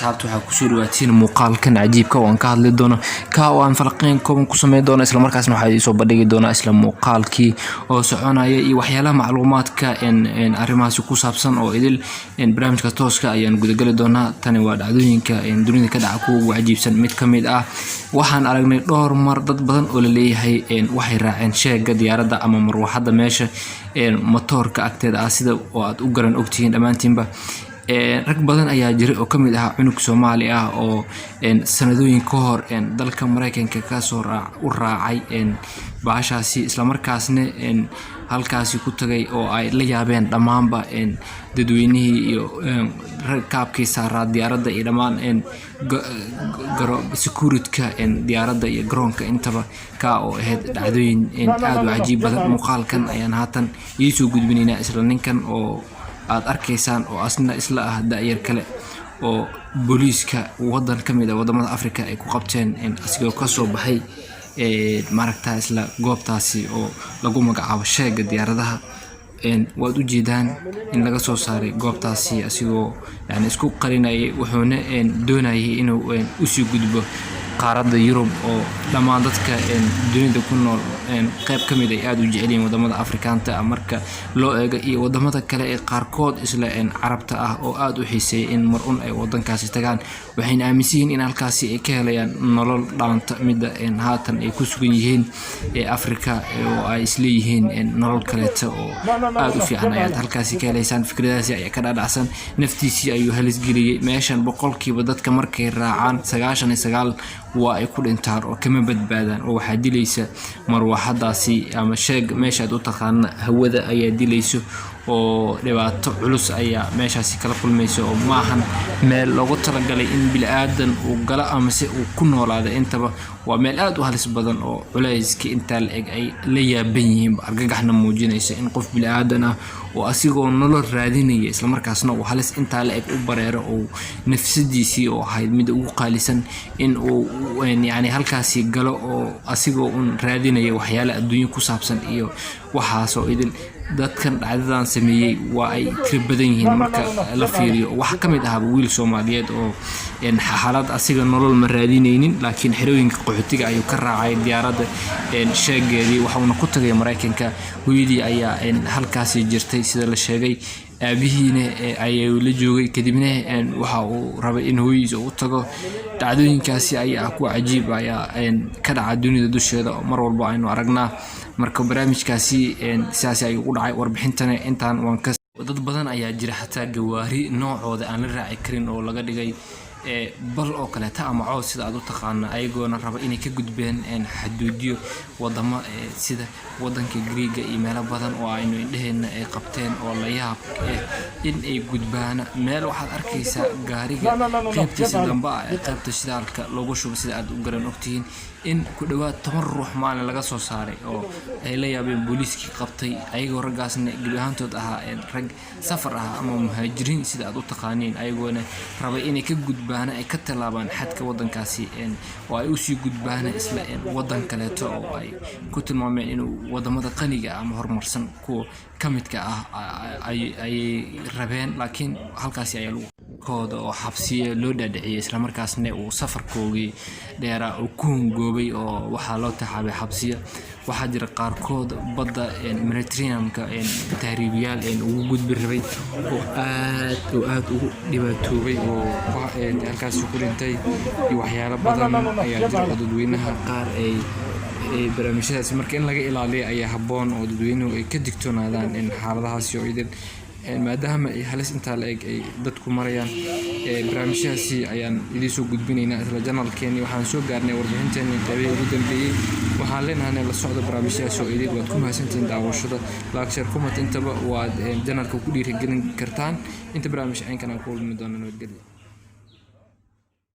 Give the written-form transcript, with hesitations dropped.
asxaabta waxaa kusoo dhawaatiin muuqaalkan cajiibka oo aan ka hadli doono ka oo aan falaqeyn kooban ku sameyn doono isla markaasna waxaa soo bandhigi doona isla muuqaalkii oo soconaya iyo waxyaalaha macluumaadka arrimahaas ku saabsan oo idil barnaamijka tooska ayaan gudagali doonaa. tani waa dhacdooyinka dunida ka dhaca kuwa ugu cajiibsan mid ka mid ah. waxaan aragnay dhowr mar dad badan oo la leeyahay waxay raaceen sheega diyaaradda ama marwaxadda meesha matoorka agteeda ah sida oo aad u garan ogtihiin dhammaantiinba. rag badan ayaa jiray oo kamid ah cunug Soomaali ah oo sanadooyin ka hor dalka Mareykanka ka soo raacay baashaasi isla markaasna halkaasi ku tagay oo ay la yaabeen dhamaanba dadweynihii iyo rakaabkii saaraa diyaaradda iyo dhamaan security-ka diyaaradda iyo garoonka intaba ka oo ahayd dhacdooyin aad u cajiib badan. muuqaalkan ayaan haatan iisoo gudbinaynaa isla ninkan oo aad arkaysaan oo asna isla ah daayir kale oo booliiska wadan kamid ah wadamada Afrika ay ku qabteen asigoo ka soo baxay maaragtaa isla goobtaasi oo lagu magacaabo sheega diyaaradaha. waad u jeedaan in laga soo saaray goobtaasi asigoo isku qarinayay wuxuuna doonayay inuu u sii gudbo qaaradda Yurub oo dhamaan dadka dunida ku nool qayb kamid ay aad u jecelyihiin wadamada Afrikaanta marka loo eego iyo wadamada kale ee qaarkood isla Carabta ah oo aad u xiiseeyay in mar ay wadankaasi tagaan. waxayna aaminsan yihiin in halkaasi ay ka helayaan nolol dhaanta mid haatan ay ku sugan yihiin Afrika oo ay isleeyihiin nolol kaleeto oo aad u fiican ayaad halkaasi ka helaysaan. fikradaasi ayaa ka dhaadhacsan naftiisii ayuu halis geliyay meeshan boqolkiiba dadka markay raacaan 99 waa ay ku dhintaan oo kama badbaadaan oo waxa dilaysa marwaxadaasi ama sheeg meesha aad u taqaan hawada ayaa dilayso oo dhibaato culus ayaa meeshaasi kala kulmayso oo maahan meel loogu talagalay in bilaadan uu gala ama si uu ku noolaado intaba waa meel aad u halis badan oo culayska inta la eg ay la yaaban yihiin argagaxna muujinaysa in qof bilaadan ah oo asigoo nolol raadinaya isla markaasna uu halis inta la eg u bareero oo nafsidiisii oo ahayd mid ugu qaalisan in uu halkaasi galo oo asigoo raadinaya waxyaalo adduunyo ku saabsan iyo waxaas oo idil dadkan dhacdadan sameeyay waa ay tiro badan yihiin marka la fiiriyo. waxa kamid ah wiil Soomaaliyeed oo xaalad asiga nolol ma raadinaynin laakiin xirooyinka qaxootiga ayuu ka raacay diyaaradda sheegeedii waxaana ku tagay Mareykanka. hooyadii ayaa halkaasi jirtay sida la sheegay aabihiina ayuu la joogay kadibna waxa uu rabay in hooyadiisa u tago. dhacdooyinkaasi ayaa ku cajiib ayaa ka dhaca dunida dusheeda mar walba aynu aragnaa. marka barnaamijkaasi siyaasi ay ugu dhacay warbixintana intaan waan ka dad badan ayaa jira xataa gawaari noocooda aan la raaci karin oo laga dhigay bal oo kale ta ama coos sida aad u taqaan ayagoona raba inay ka gudbeen xuduudiyo wadamo sida wadanka Greek iyo meelo badan oo aynu indheena ay qabteen oo la yaab in ay gudbaan meel waxaad arkaysaa gaariga qaybtiisa dambe qaybta shidaalka loogu shubo sida aad u garan ogtihiin in ku dhawaad 10 ruux maalin laga soo saaray oo ay la yaabeen booliiskii qabtay ayagoo ragaasna gabi ahaantood ahaa rag safar ah ama muhaajiriin sida aad u taqaaniin ayagoona raba inay ka gudbaan ay ka talaabaan xadka wadankaasi oo ay u sii gudbaan isla wadan kaleeto oo ay ku tilmaameen inuu wadamada qaniga ama horumarsan ku kamidka ah ay rabeen laakiin halkaasi ayaa lagu kooda oo xabsiye loo dhaadhiciyay isla markaasna uu safarkoogii dheera oo ku hungoobay oo waxa loo taxaabay xabsiye. waxaa jira qaarkood badda Mediterranean-ka tahriibiyaal ugu gudbi rabay oo aad ugu dhibaatoobay oo halkaasi ku dhintay iyo waxyaalo badan ayaa jira dadweynaha qaar ay barnaamijyadaasi marka in laga ilaaliyo ayaa habboon oo dadweynuhu ay ka digtoonaadaan xaaladahaasi oo idin maadaama ay halis inta la eg ay dadku marayaan. barnaamijyadaasi ayaan idin soo gudbinaynaa isla channelkeeni waxaan soo gaarnay warbixinteena qaybtii ugu dambeeyay. waxaan leenahay la socdo barnaamijyadaasi oo idin waad ku mahadsantihiin daawashada like share comment intaba waad channelka ku dhiirigelin kartaan inta barnaamij aan kana ku kulmi doono nabadgelyo.